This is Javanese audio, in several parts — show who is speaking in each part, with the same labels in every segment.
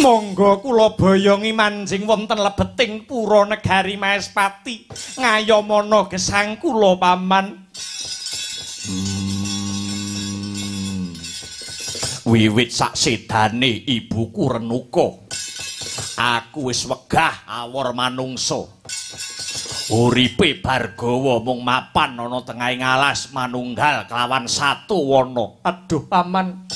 Speaker 1: Monggo kula boyongi manjing wonten lebeting pura negari Maespati ngayomana gesang kula paman. Wiwit saksedane ibuku Renuka aku wis wegah awor manungsa. Uripe Bargawa mung mapan ana tengahing alas manunggal kelawan satu wana. Aduh paman.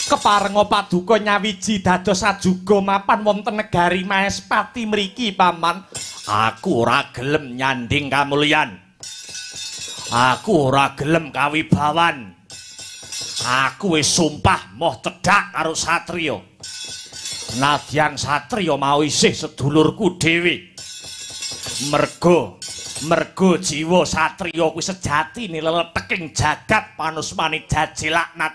Speaker 1: Keparenga paduka nyawiji dados ajuga mapan wonten negari Maespati mriki paman. Aku ora gelem nyanding kamulyan. Aku ora gelem kawibawan. Aku wis sumpah moh cedhak karo satriya. Nadyan satriya mau isih sedulurku dhewe. Mergo jiwa satriya kuwi sejatine leleteking jagat panusmane jaji laknat.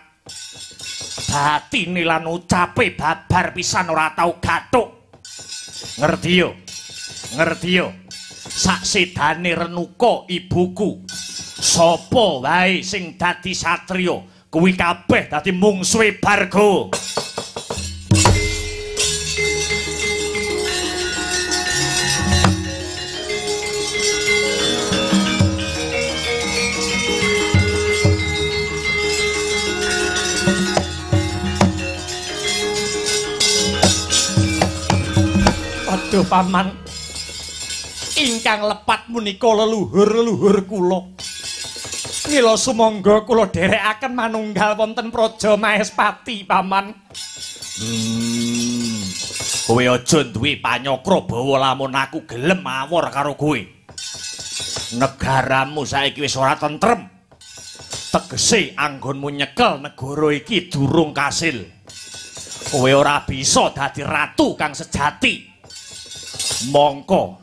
Speaker 1: Batine lan ucape babar pisan ora tau gathuk. Ngerti yo. Saksedane Renuka ibuku. Sapa wae sing dadi satriya kuwi kabeh dadi mungsuhe Bargawa. Aduh paman, ingkang lepat menika leluhur-leluhur kula. Mila sumangga kula dherekaken manunggal wonten Praja Maespati paman. Kowe aja duwe panyakra bawa lamun aku gelem awor karo kowe. Negaramu saiki wis ora tentrem. Tegese anggonmu nyekel negara iki durung kasil. Kowe ora bisa dadi ratu kang sejati. Mongko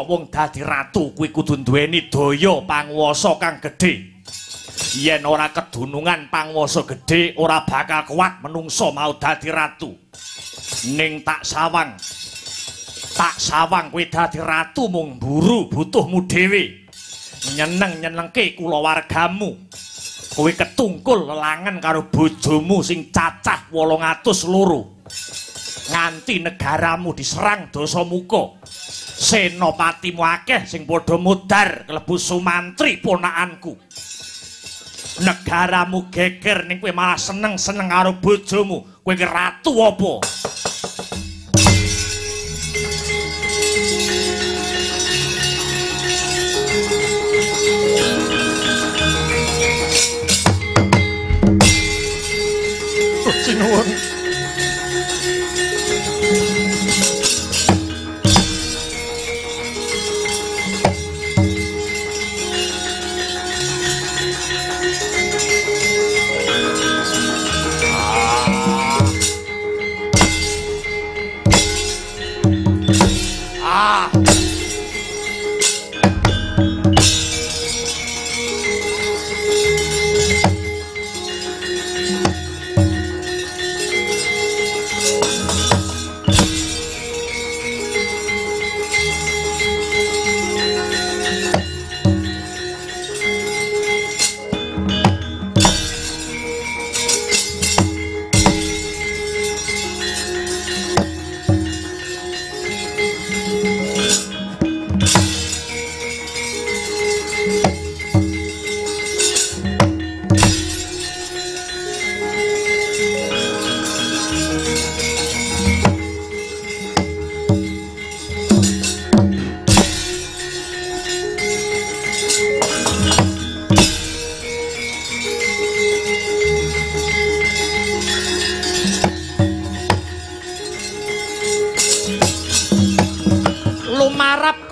Speaker 1: wong dadi ratu kuwi kudu duweni daya panguwasa kang gedhe. Yen ora kedunungan panguwasa gedhe ora bakal kuat menungso mau dadi ratu. Ning tak sawang kowe dadi ratu mung mburu butuhmu dhewe. Nyeneng-nyenengke kulawargamu. Kowe ketungkul lelangen karo bojomu sing cacah 802. Nganti negaramu diserang Dasamuka. Senopatimu akeh sing padha mudhar klebu Sumantri ponakanku. Negaramu geger ning kowe malah seneng-seneng karo bojomu. Kowe ki ratu apa? Sinuwun.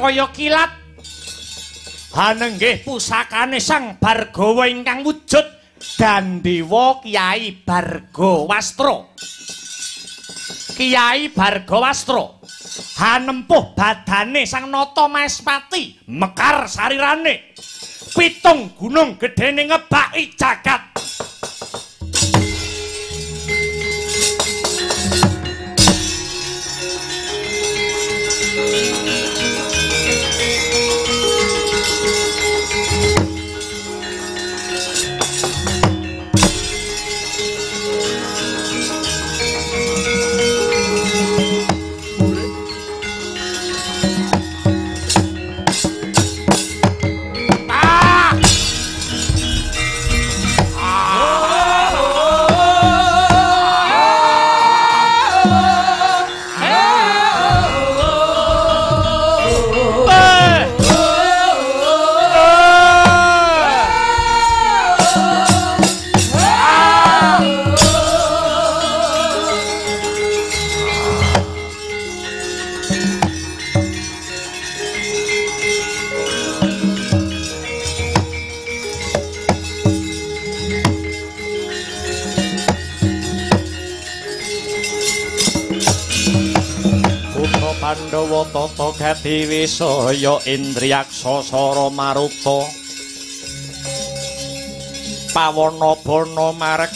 Speaker 1: Kaya kilat hanenggih pusakane Sang Bargawa ingkang wujud Gandewa Kyai Bargawastra. Kyai Bargawastra hanempuh badane Sang Nata Maespati, mekar sarirane, pitung gunung gedene ngebaki jagat. Pandhawa tata gati wisaya Indriyaksa Sara Maruta Pawana Bana Margana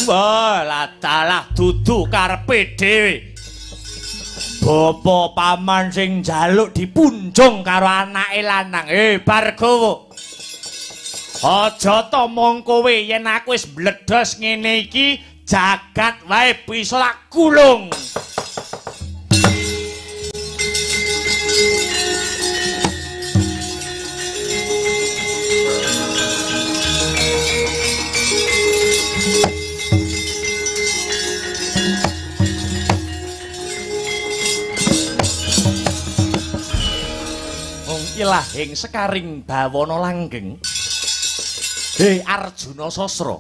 Speaker 1: wala dalah dudu karepe dhewe bapa paman sing njaluk dipunjung karo anake lanang Bargawa aja to mong kowe yen aku wis mbledhos ngene iki jagat wae bisa tak gulung. Wong iki lahing sekaring bawana langgeng. Arjuna Sasra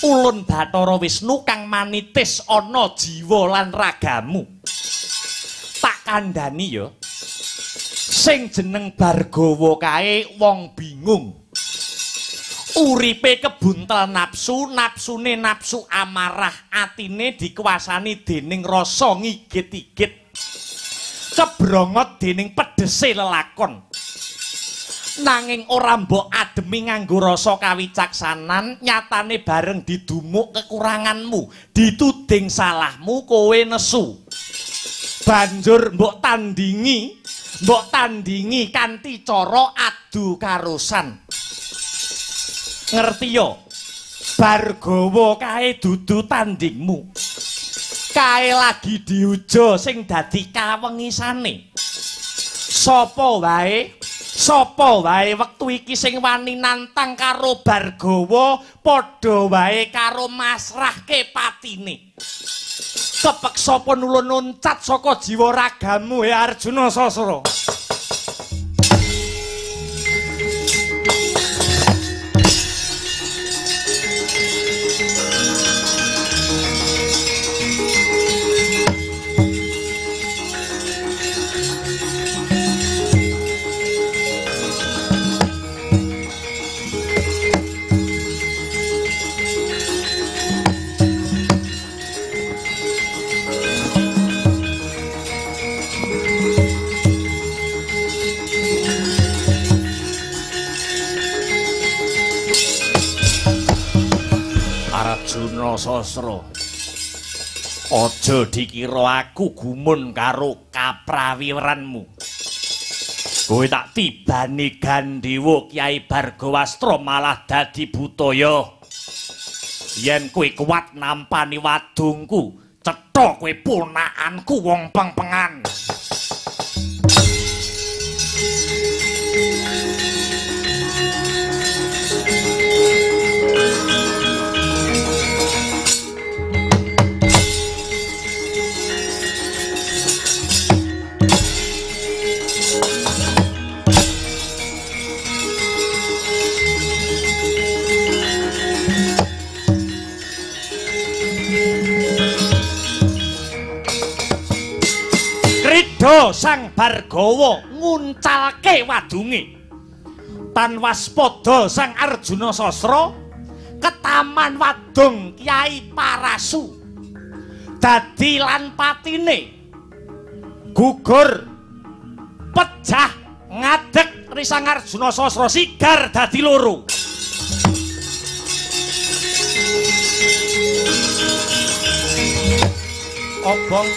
Speaker 1: ulun Bathara Wisnu kang manitis ana jiwa lan ragamu tak kandhani ya sing jeneng Bargawa kae wong bingung uripe kebuntel nafsu napsune nafsu amarah atine dikuasani dening rasa ngigit-igit kebrongot dening pedhese lelakon nanging ora mbok ademi nganggo rasa kawicaksanan nyatane bareng didumuk kekuranganmu dituding salahmu kowe nesu banjur mbok tandingi kanthi cara adu karusan ngerti yo Bargawa kae dudu tandingmu kae lagi diuja sing dadi kawengisane sapa wae wektu iki sing wani nantang karo Bargawa padha wae karo masrahke patine kepeksa penulun nuncat saka jiwa ragamu Arjuna Sasra. Arjuna Sasra aja dikira aku gumun karo kaprawiranmu kowe tak tibani Gandhewa Kyai Bargawastra malah dadi butaya yen kowe kuat nampani wadungku cetha kowe ponakanku wong peng-pengan. Sang Bargawa nguncalke wadunge tan waspada sang Arjuna Sasra ketaman wadung Kyai Parasu dadi lan patine gugur pecah ngadeg risang Arjuna Sasra sigar dadi loro. Obong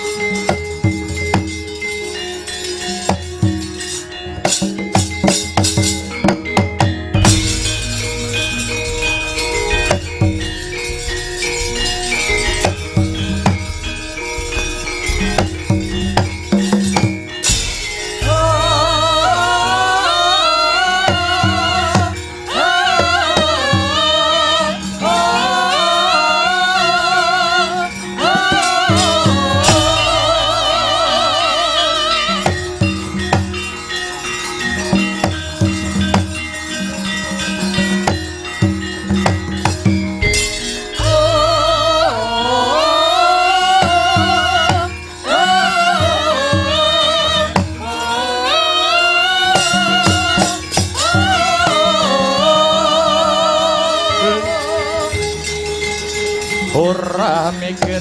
Speaker 1: ora mikir.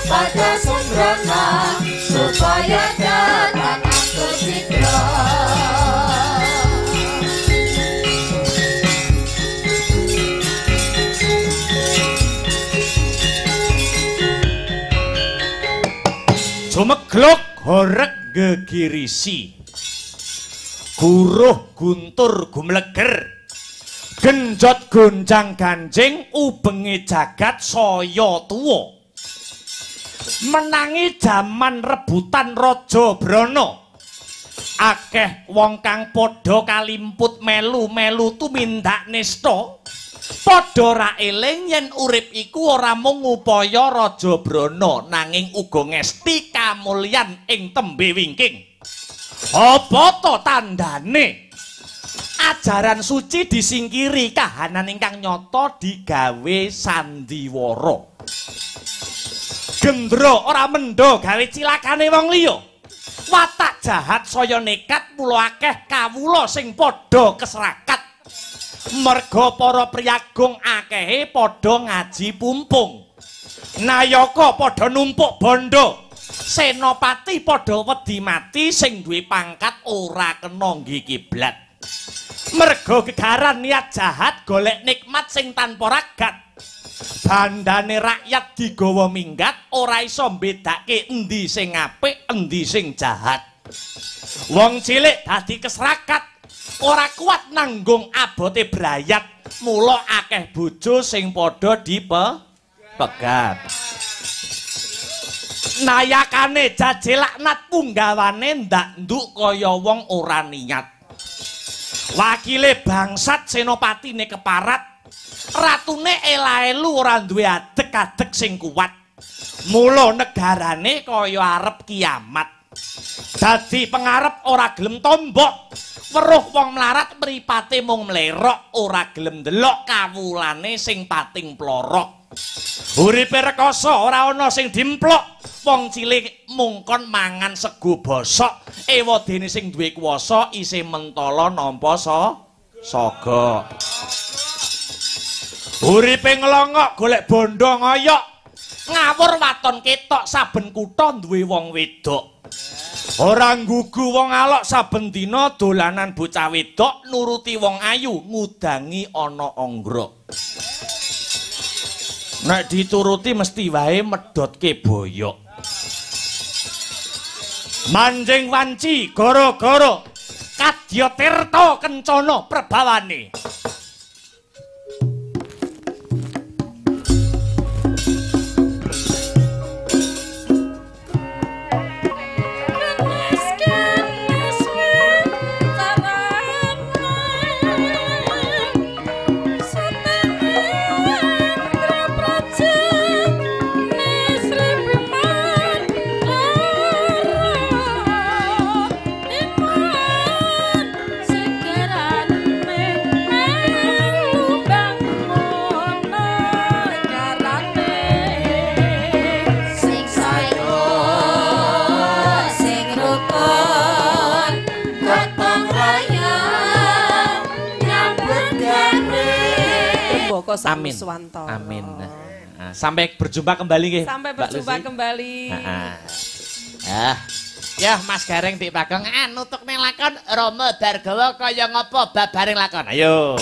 Speaker 2: Pada sembrono supaya datang aku citra.
Speaker 1: Jumegluk horeg gegirisi, guruh guntur gumleger, genjot gonjang ganjing ubengi jagat saya tuwa. Menangi jaman rebutan Raja Brana, akeh wong kang padha kalimput melu-melu tumindak nista, padha ra eling yen urip iku ora mung upaya Raja Brana nanging uga ngesti kamulyan ing tembe wingking. Apa to tandane? Ajaran suci disingkiri, kahanan ingkang nyata digawe sandiwara. Gendro ora mendo gawe cilakane wong liya. Watak jahat saya nekat mula akeh kawula sing padha keserakat. Merga para priyagung akehe padha ngaji pumpung. Nayaka padha numpuk bondo. Senopati padha wedi mati sing duwe pangkat ora kena nggih kiblat. Merga gegaran niat jahat golek nikmat sing tanpa ragat. Bandane rakyat digawa minggat ora iso mbedake endi sing apik endi sing jahat. Wong cilik dadi keserakat ora kuat nanggung abote brayat, mula akeh bojo sing padha dipegat. Nayakane jaje laknat punggawane ndak nduk kaya wong ora niat. Wakile bangsat senopatine keparat, ratune ela-elu ora duwe adeg-adeg sing kuat. Mula negarane kaya arep kiamat. Dadi pengarep ora gelem tombok, weruh wong mlarat mripate mung mlerok, ora gelem ndelok kawulane sing pating plorok. Uripe rekoso ora ana sing dimplok, wong cilik mungkon mangan sego bosok, ewadene sing duwe kuwasa isih mentala nampa saga. Uripe nglongok golek bondo ngoyok, ngawur waton ketok saben kutha duwe wong wedok. Ora nggugu wong alok saben dina dolanan bocah wedok, nuruti wong ayu ngudangi ana anggra. Nek dituruti mesti wae medhotke boyok. Manjing wanci gara-gara kadya tirta kencana perbawane.
Speaker 3: Amin.
Speaker 1: Amin. Nah, sampai berjumpa kembali nggih.
Speaker 3: Sampai berjumpa kembali.
Speaker 1: Ya Mas Gareng Dik Bagong nutuk ning lakon Rama Dargawa kaya ngapa babaring lakon. Ayo.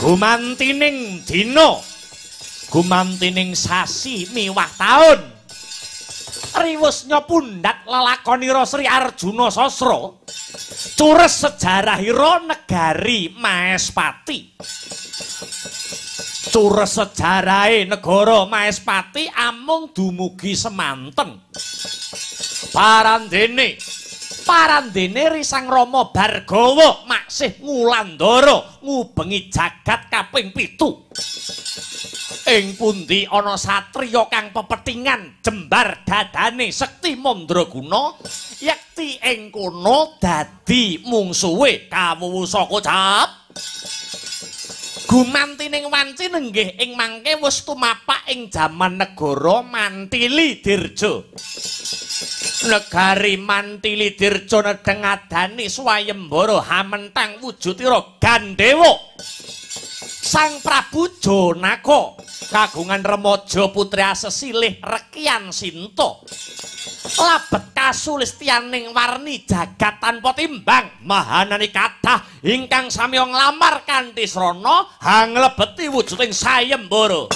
Speaker 1: Gumantining dina, gumantining sasi miwah taun. Riwus nyepundhat lelakonira Sri Arjuna Sasra. Cures sejarahira negari Maespati. Cures sejarahe negara Maespati amung dumugi semanten. Parandene Risang Rama Bargawa maksih ngulandara ngubengi jagat kaping 7. Ing pundi ana satriya kang pepetingan jembar dadane Sekti Mandraguna yekti ing kono dadi mungsuhe Kawuwusa Kocap. Gumantining wanci nenggih ing mangke wis tumapak ing jaman negara Mantili Dirja. Negari Mantili Dirja nedeng adani swayembara hamentang wujudira Gandewa. Sang Prabu Janaka kagungan remaja putri asesilih Rekyan Sinta. Labet kasulistianing warni jagat tanpa timbang mahanani kathah ingkang sami nglamar kanthi srana hanglebeti wujuding sayembara.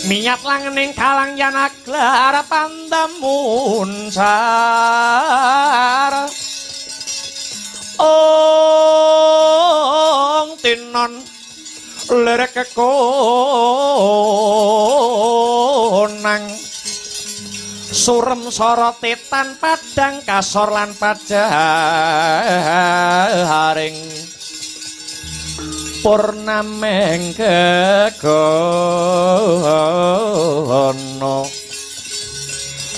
Speaker 1: Minyat langening kalangyan aglar pandamun sar ong tinon lerek kekonang surem sorotetan padang kasor lan pajaharing purnameng gegono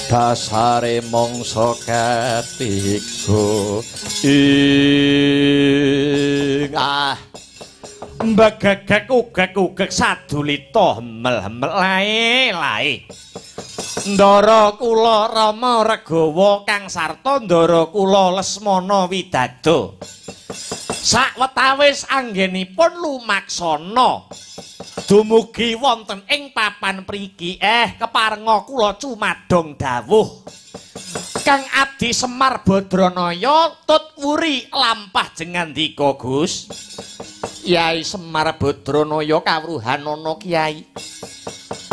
Speaker 1: dasare mangsa katiga ing mbegegek ugek sadulita hemel-hemel lae ndara kula Rama Regawa kang sarta ndara kula Lesmana Widada sawetawis anggenipun lumaksana dumugi wonten ing papan priki keparenga kula cumadong dawuh Kang Abdi Semar Badranaya tut wuri lampah jengandika Gus Kyai Semar Badranaya kawruhan ana Kyai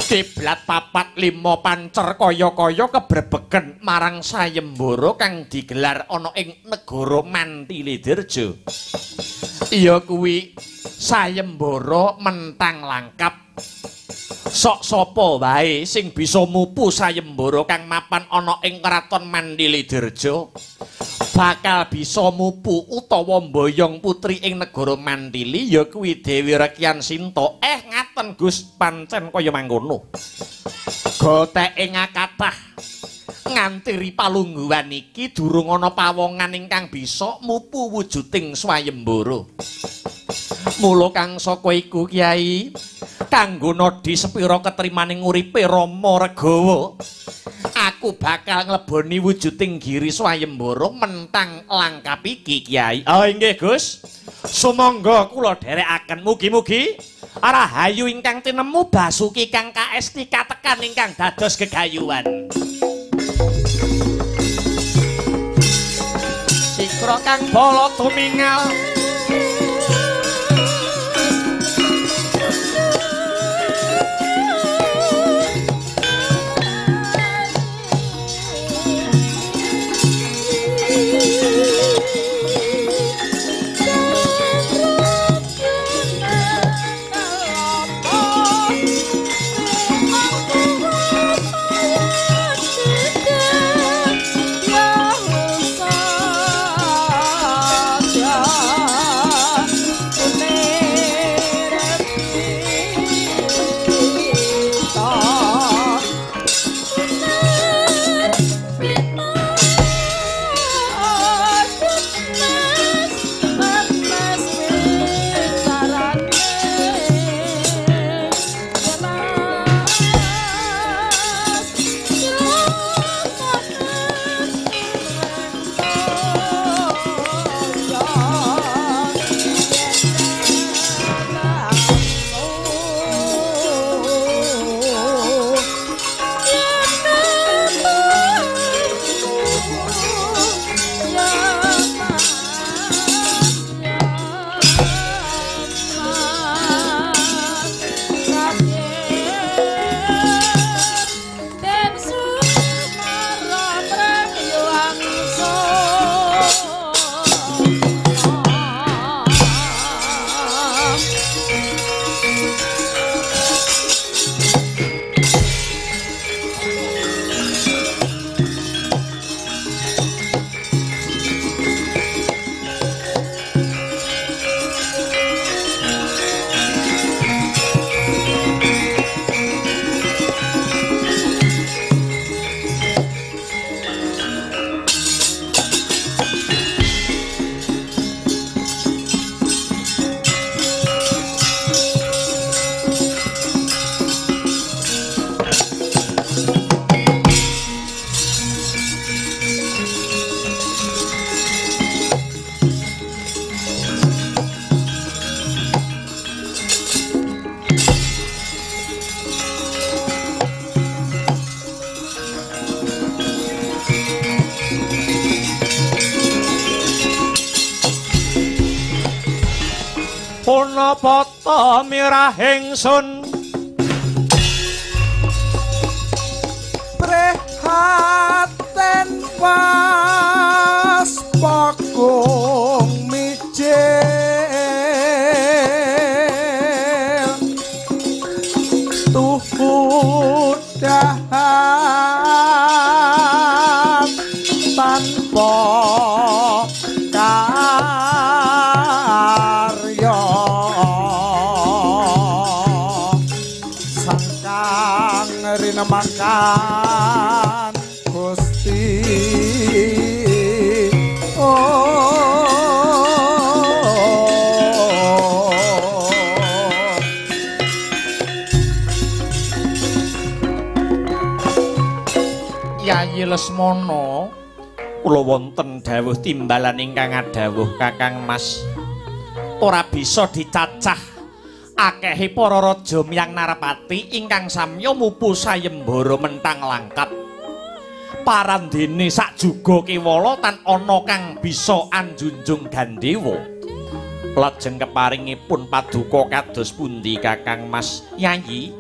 Speaker 1: kiblat 4-5 pancer kaya-kaya kebrebegen marang sayembara kang digelar ana ing negara Mantili Dirja. Iya kuwi sayembara mentang langkap. Sok sapa wae sing bisa mupu sayembara kang mapan ana ing kraton Mantili Dirja bakal bisa mupu utawa mboyong putri ing negara Mantili ya kuwi Dewi Rekyan Sinta. Ngaten Gus pancen kaya mangkono. Goteke ngakathah ngantiri palungguhan iki durung ana pawongan ingkang bisa mupu wujuding swayembara. Mula kang saka iku Kyai, kanggo nodhi sepira ketrimaning uripe Rama Regawa, aku bakal ngleboni wujuding giri swayembara mentang langkap iki Kyai. Oh inggih Gus. Sumangga kula dherekaken mugi-mugi rahayu ingkang tinemu Basuki kang kaesti katekan ingkang dados gegayuhan. Sikra kang bala tumingal punapata mirah ingsun prihatin pas pakung mijil tuhu dahan tanpa makan Gusti Yayi Lesmana, kula wonten dawuh timbalan ingkang adhawuh Kakang Mas, ora bisa dicacah akehi para raja miyang Narapati ingkang samya mupu sayembara mentang langkat. Parandene sak juga kewala tan ana kang bisa anjunjung Gandewa. Lajeng keparingipun paduka kados pundi Kakang Mas Yayi?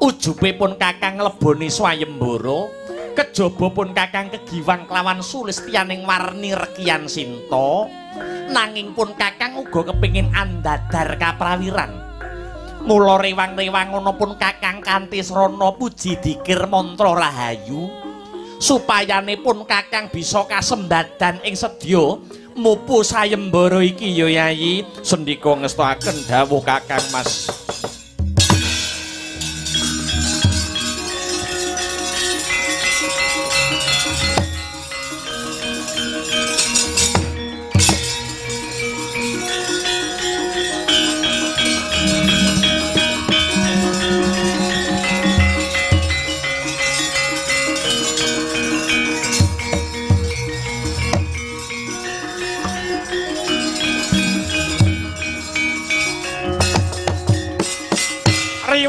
Speaker 1: Ujubipun Kakang ngleboni swayembara, kejaba pun Kakang kegiwang klawan Sulistyaning warni rekian Sinta, nanging pun Kakang uga kepingin andadar kaprawiran. Mula rewang-rewang ngono pun Kakang kanthi srana puji dikir mantra rahayu supayanipun Kakang bisa kasembadan ing sedya mupu sayembara iki ya Yayi. Sendika ngestakaken dawuh Kakang Mas.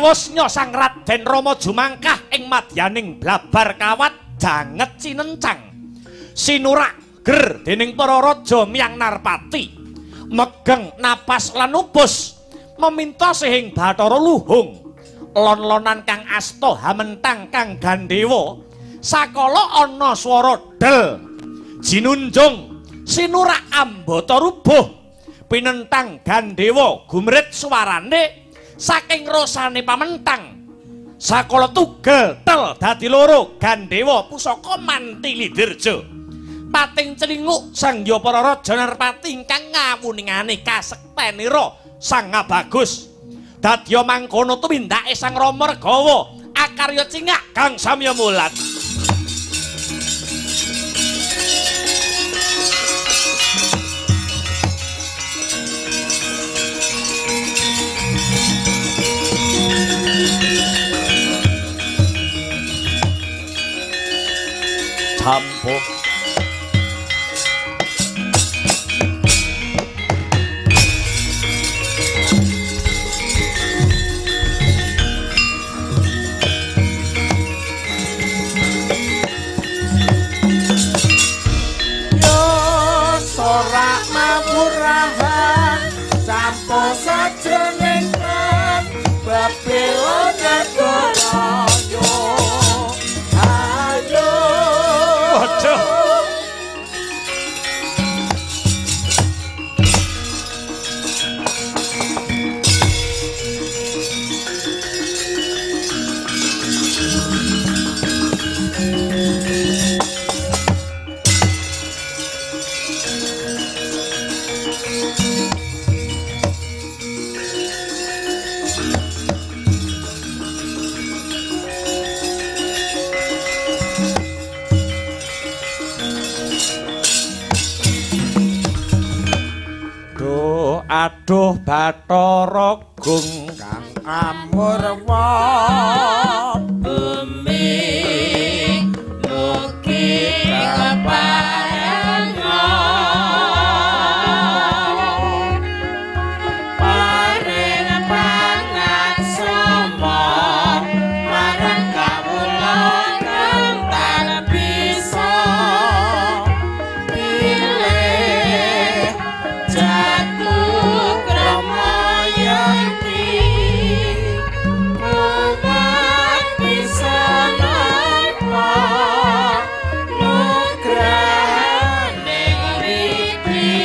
Speaker 1: Wiwusnya sang Raden Rama jumangkah ing madyaning blabar kawat janget cinencang sinurak ger dening para raja Myang Narpati megeng napas lan ubus meminta sehing Bathara Luhung lon-lonan kang asta hamentang kang Gandhewa sakala ana swara del jinunjung sinurak ambata rubuh pinentang Gandhewa gumrit swarane saking rosane pamentang sakala tugel tel dadi loro Gandhewa pusaka mantili dirja pating celinguk sangya para raja Narpati ingkang ngawuningane kasektenira sang Abagus dadya mangkono tumindake sang Rama Regawa akarya cingak kang samya mulat Campuh
Speaker 2: yo sorak maburahan campuh sajroning kan babela negara yo ayo
Speaker 1: aja aduh Bathara Gung
Speaker 2: kang amurwa bumi mugi keparenga paring pangaksama marang kawula kang tan bisa pilih jatuh Ramayati umat bisa nampa nugrane ngriki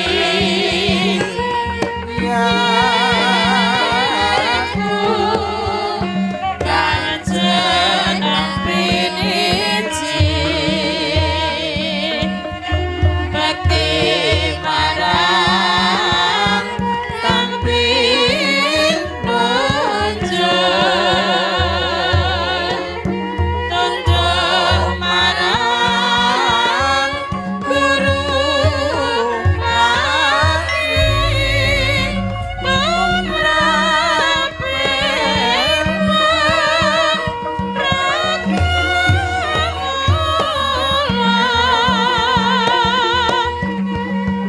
Speaker 2: yaku kanjeneng piniji bekti marang tampil muncul tunduk marang guru lari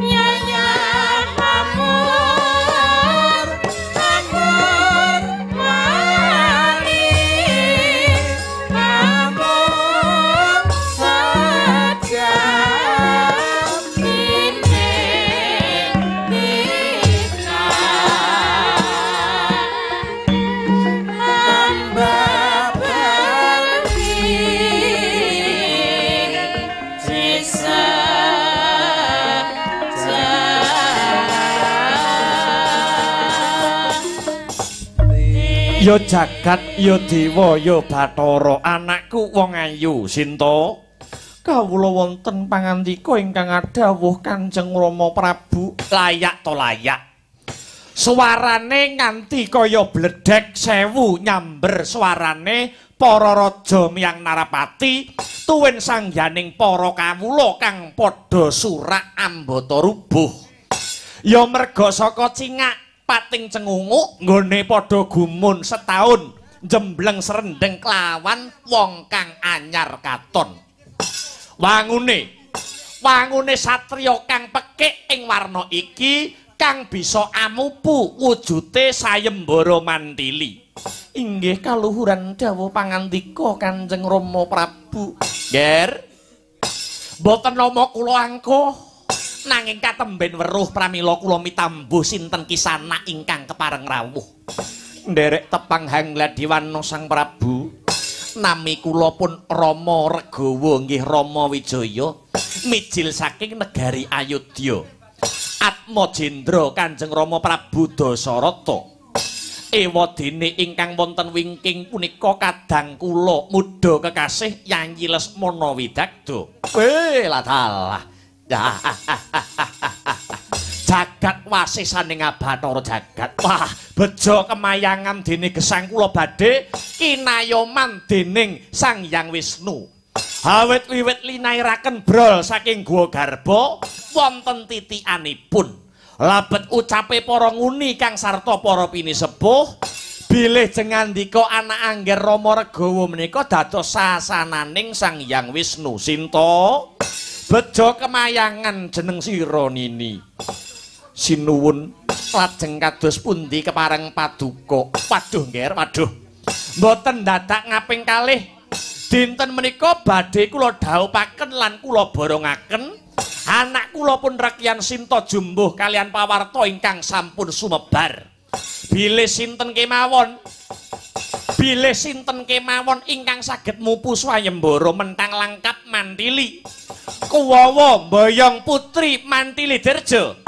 Speaker 2: Nyaya Mamur Mamur Wali Mamur saja kini kita hamba pergi
Speaker 1: ya jagat ya dewa ya Bathara anakku wong ayu Sinta kawula wonten pangandika ingkang adhawuh Kanjeng Rama Prabu layak to layak swarane nganti kaya bledhek sewu nyamber swarane para raja Myang Narpati tuwin sangyaning para kawula kang padha surak ambata rubuh ya merga saka cingak pating cengunguk nggone padha gumun setahun jembleng serendeng kelawan wong kang anyar katon wangune satriya kang pekik ing warna iki kang bisa amupu wujute sayembara mantili Inggih kaluhuran dawuh pangandika Kanjeng Rama Prabu. Nger. Mboten nama kula angkuh nanging katemben weruh pramila kula mitambuh sinten kisana ingkang kepareng rawuh. Nderek tepang Hangladiwana Sang Prabu. Nami kula pun Rama Regawa nggih Rama Wijaya mijil saking negari Ayodya. Atma Jendra Kanjeng Rama Prabu Dasarata. Ewadene ingkang wonten wingking punika kadang kula muda kekasih Yayi Lesmana Widagda. Lah dalah. Jagat wasisaning Bathara jagat. Wah, bejo kemayangan dene gesang kula badhe kinayoman dening Sang Hyang Wisnu. Awit wiwit linairaken brol saking Guwa Garba wonten titikanipun. Labet ucape para nguni kang sarta para pinisepuh bilih jengandika anak angger Rama Regawa menika dados sasananing Sang Hyang Wisnu. Sinta bejo kemayangan jeneng sira Nini. Sinuwun lajeng kados pundi kepareng paduka. Waduh nger, waduh. Mboten dadak ngaping kalih dinten menika badhe kula dhaupaken lan kula borongaken anak kula pun Rekyan Sinta jumbuh kalian pawarta ingkang sampun sumebar. Bilih sinten kemawon ingkang saged mupu swayembara mentang langkap mantili. Kuwawa mboyong putri Mantili Dirja.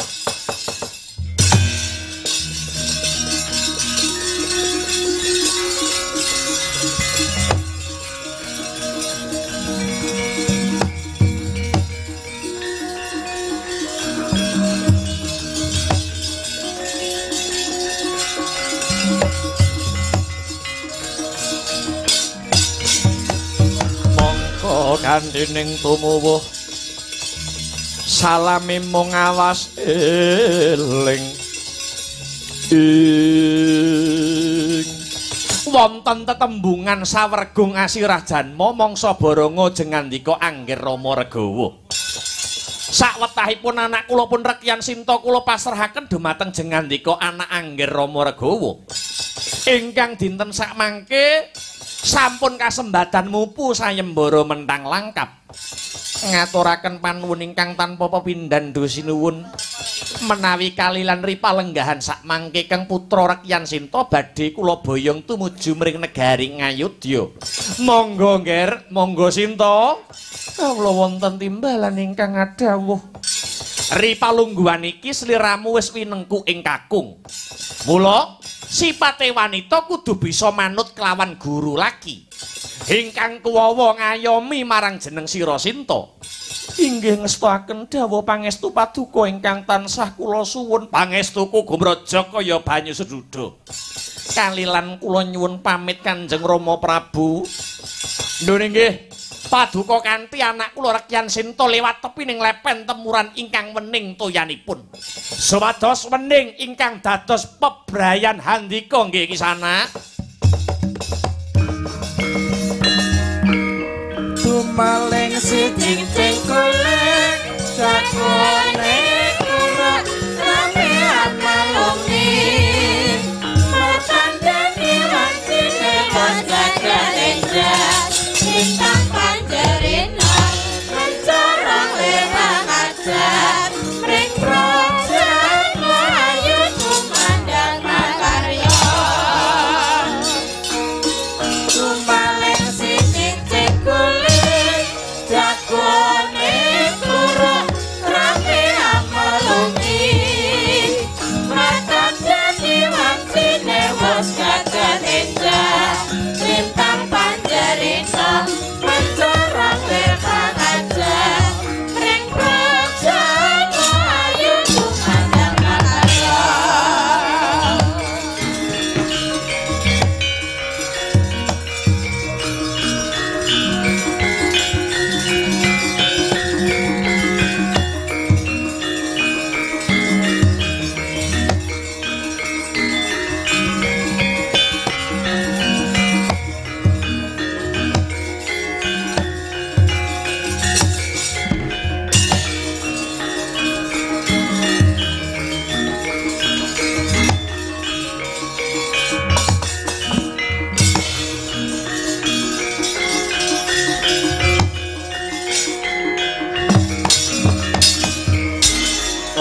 Speaker 1: Kandening tumuwuh salami mung awas eling wonten tetembungan sawergung asirah janma mangsa baranga jengandika angger Rama Regawa. Sawetahipun anak kula pun Rekyan Sinta kula pasrahaken dumateng jengandika anak angger Rama Regawa. Ingkang dinten sakmangke sampun kasembadan mupu sayembara mentang langkap. Ngaturaken panuwun ingkang tanpa pepindhan sinuwun menawi kalilan ripalenggahan sakmangke kang putra Rekyan Sinta badhe kula boyong tumuju mring negari Ngayodya. Monggo nger, monggo Sinta. Kawula wonten timbalan ingkang adhawuh. Ripalungguhan iki sliramu wis winengku ing kakung. Mula sipate wanita kudu bisa manut kelawan guru laki ingkang kuwawa ngayomi marang jeneng sira Sinta. Inggih ngestuaken dawuh pangestu paduka ingkang tansah kula suwun. Pangestuku gumraja kaya banyu seduda. Kalilan kula nyuwun pamit Kanjeng Rama Prabu. Nggih nggih. Paduka kanthi anak kula Rekyan Sinta liwat tepining lepen temuran ingkang wening toyanipun. Supados wening ingkang dados pebrayan handika nggih Kisana.
Speaker 2: Tumaling siji cengkolek sakone kura rame amalungi matandani wancine konjaka enja ingkang panjerina mencorong lewang ajar mring projang ayu kumandang makarya tumaling siji cengkolek jagone kura rame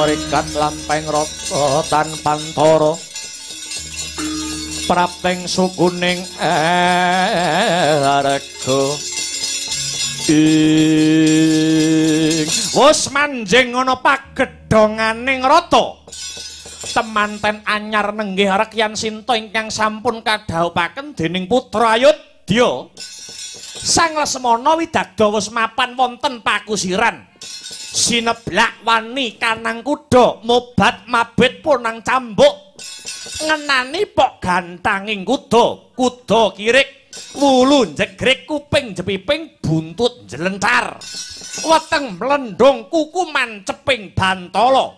Speaker 1: ngrikat lampeng rata tanpa antara prapting sukuning arga wis manjing ana pagedhonganing rata temanten anyar nenggih Rekyan Sinta ingkang sampun kadhaupaken dening putra Ayodya Sang Lesmana widagda wis mapan wonten pakusiran sineblak wani kanang kuda mobat mabit punang cambuk ngenani pok gantanging kuda kirik wulu jegrek kuping jepiping buntut jelentar weteng mlendong kuku manceping bantala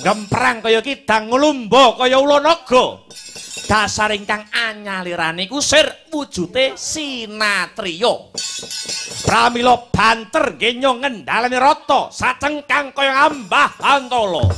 Speaker 1: ngemprang kaya kidang nglumba kaya ula naga dasar ingkang anyalirane kusir wujute sinatriya pramila banter genya ngendhalane rata sacengkang kaya ambah bantala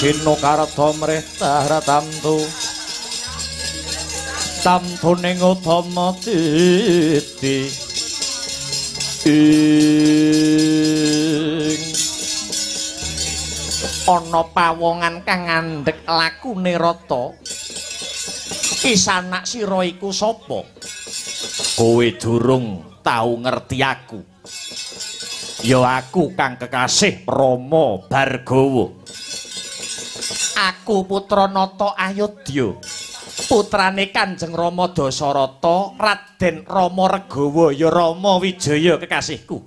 Speaker 1: Sino karta mrih tamtu tamtuning utama titi ana pawongan kang ngandhek lakune rata isanak sira iku sapa kowe durung tau ngerti aku ya aku kang kekasih Rama Bargawa aku putra Nata Ayodya putrane Kanjeng Rama Dasarata Raden Rama Regawa ya Rama Wijaya kekasihku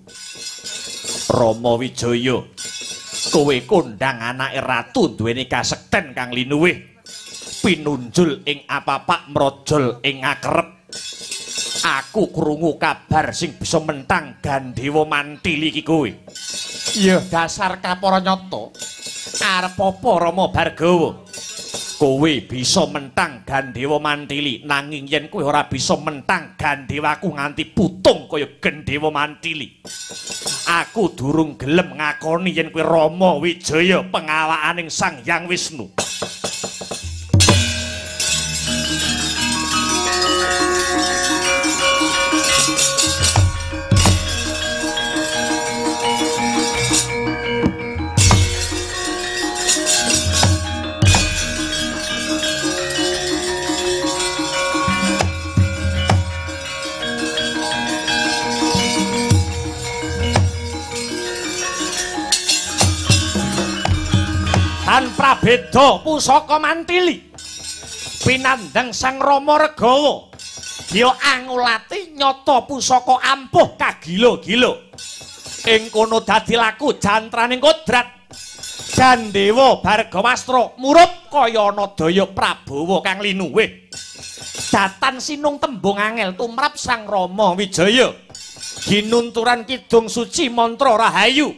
Speaker 1: Rama Wijaya kowe kondhang anake ratu duweni kasekten kang linuwih pinunjul ing apapak mrojol ing akrep aku krungu kabar sing bisa mentang Gandhewa Mantili iki kowe ya dasar kaparanyata arep apa Rama Bargawa kowe bisa mentang Gandhewa Mantili nanging yen kowe ora bisa mentang Gandhewaku nganti putung kaya Gandhewa Mantili aku durung gelem ngakoni yen kowe Rama Wijaya pengawakaning Sang Hyang Wisnu tanpa beda pusaka Mantili pinandang Sang Rama Regawa ya angulati nyata pusaka ampuh kagila-gila ing kono dadi laku jantraning kodrat Gandhewa Bargawastra murup kaya ana daya Prabawa kang linuwih datan sinung tembung angel tumrap Sang Rama Wijaya. Ginunturan kidung suci mantra rahayu.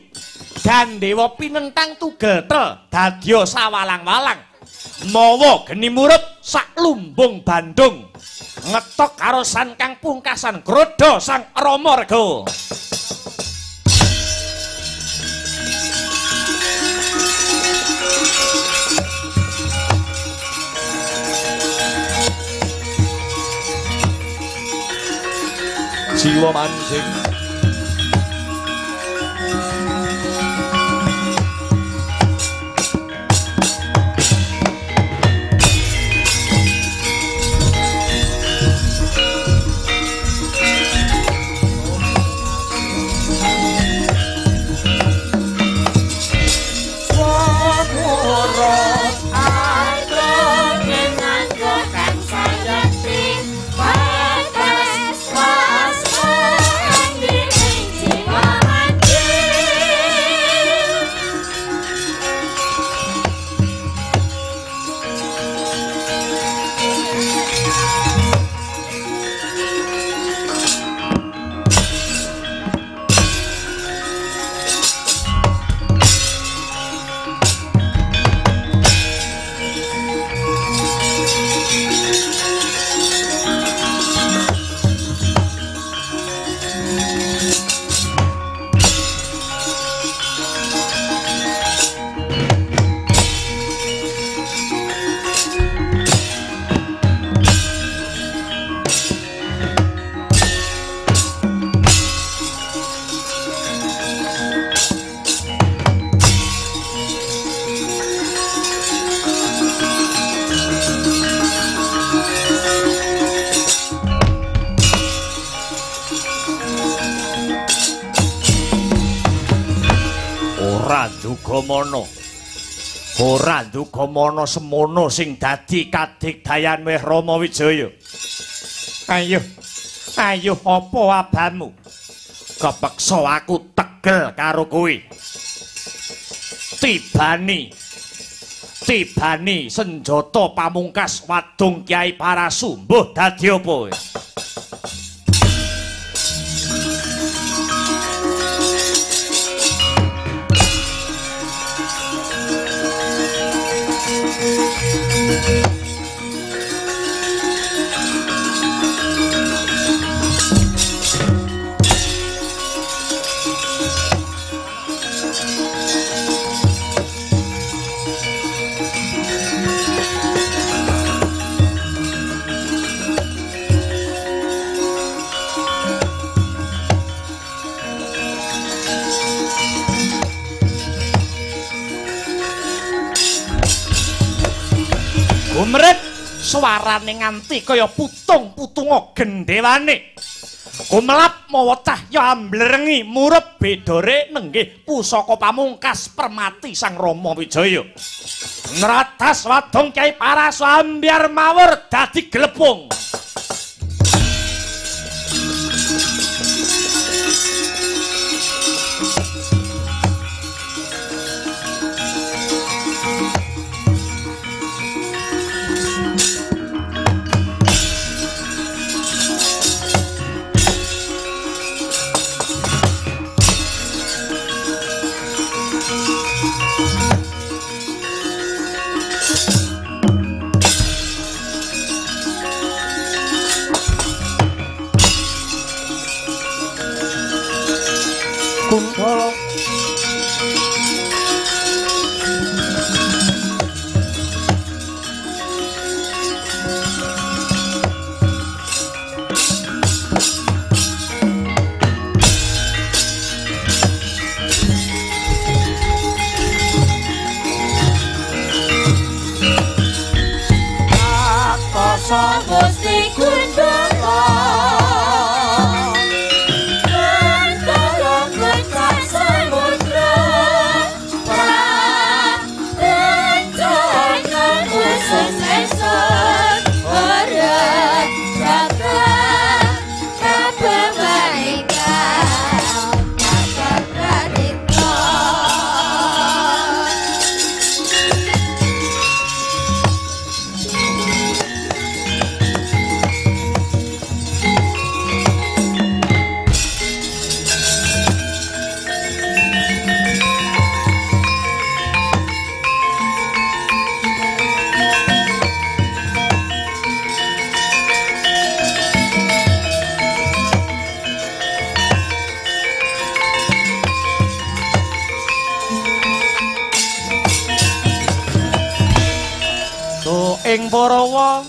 Speaker 1: Gandewa pinentang tugel tel dadya sawalang-walang. Mawa geni murup sak lumbung Bandung. Ngetok karo san kang pungkasan Grodha Sang Rama Rega. Jiwa mancing ora nduga mana semono sing dadi kadigdayan weh Rama Wijaya. Ayo apa abamu? Kepeksa aku tegel karo kowe. Tibani senjata pamungkas wadung Kyai Parasu mbuh dadi apa? Umret suarane nganti kaya putung-putunga gendhewane. Kumelap mawa cahya amblerengi murup bedore nenggih pusaka pamungkas permati Sang Rama Wijaya. Nratas wadung Kyai Parasu ambyar mawur dadi glepung. Kuntala
Speaker 2: Gusti Kundala Kantara Kencak Samudra Prarencana Khusus Esok Orang Jaga Kebaikan Jaga Pradipta
Speaker 1: ing Parawa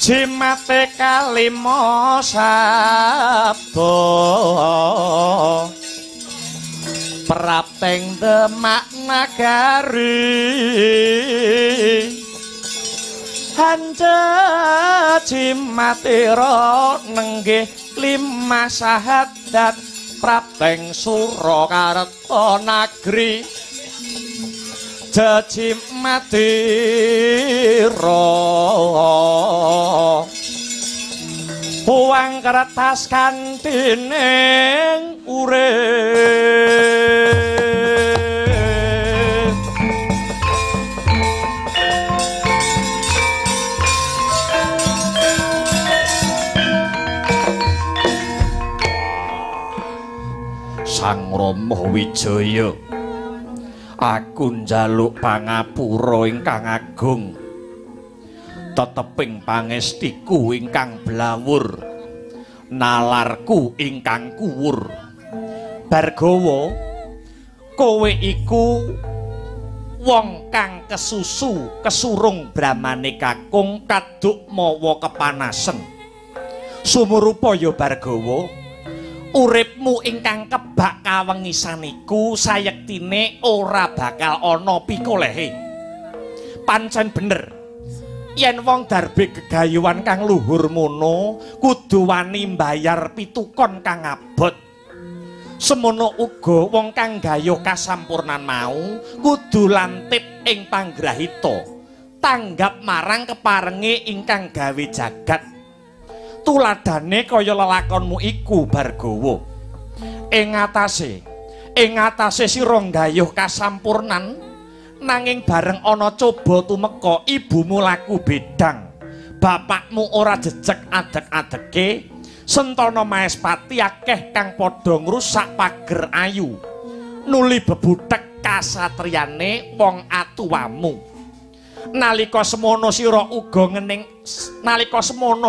Speaker 1: jimate kalima sabda prapteng Demak Nagari hanja jimatira nenggih lima sahadat prapteng Surakarta Nagri jajimatira uang kertas kantining urip Sang Rama Wijaya aku njaluk pangapura ingkang agung teteping pangestiku ingkang blawur nalarku ingkang kuwur Bargawa kowe iku wong kang kesusu kesurung bramane kakung kaduk mawa kepanasen sumurupa ya Bargawa uripmu ingkang kebak kawengisan iku sayektine ora bakal ana pikolehe pancen bener yen wong darbe gegayuhan kang luhur mono kudu wani mbayar pitukon kang abot semono uga wong kang gayuh kasampurnan mau kudu lantip ing panggrahita tanggap marang keparenge ingkang gawe jagat tuladane kaya lelakonmu iku Bargawa ing atase sira gayuh kasampurnan nanging bareng ana coba tumeka ibumu laku bedang bapakmu ora jejeg adeg-adege Sentana Maespati akeh kang padha ngrusak pager ayu nuli bebutek kasatriyane wong atuwamu nalika semono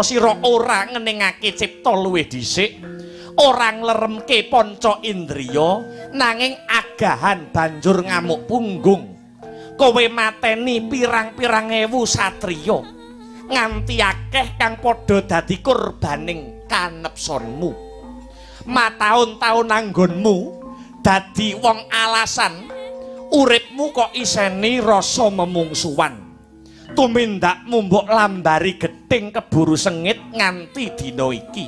Speaker 1: sira ora ngeningake cipta luwih dhisik ora ngleremke panca indriya nanging agahan banjur ngamuk punggung kowe mateni pirang-pirang ewu satriya nganti akeh kang padha dadi korbaning kanepsonmu mataun-taun anggonmu dadi wong alasan uripmu kok iseni rasa memungsuhan tumindakmu mbok lambari gething keburu sengit nganti dina iki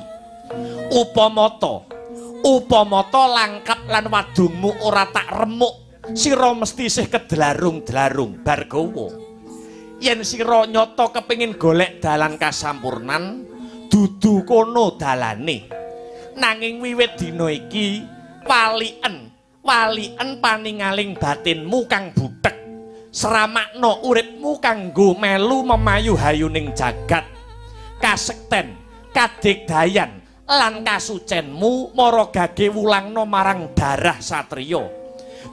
Speaker 1: upamata langkap lan wadungmu ora tak remuk sira mesti isih kedlarung-dlarung Bargawa yen sira nyata kepengin golek dalan kasampurnan dudu kono dalane nanging wiwit dina iki walien paningaling batinmu kang butek seramakno uripmu kanggo melu memayu hayuning jagat kasekten kadigdayan lan kasucenmu mara gage wulangna marang darah satriya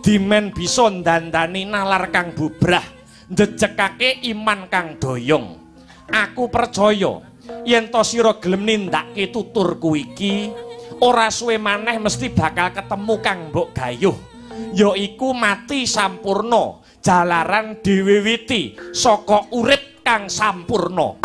Speaker 1: dimen bisa ndandani nalar kang bubrah njejekake iman kang doyong aku percaya yen to sira gelem nindakake tuturku iki ora suwe maneh mesti bakal ketemu kang mbok gayuh yaiku mati sampurna jalaran diwiwiti saka urip kang sampurna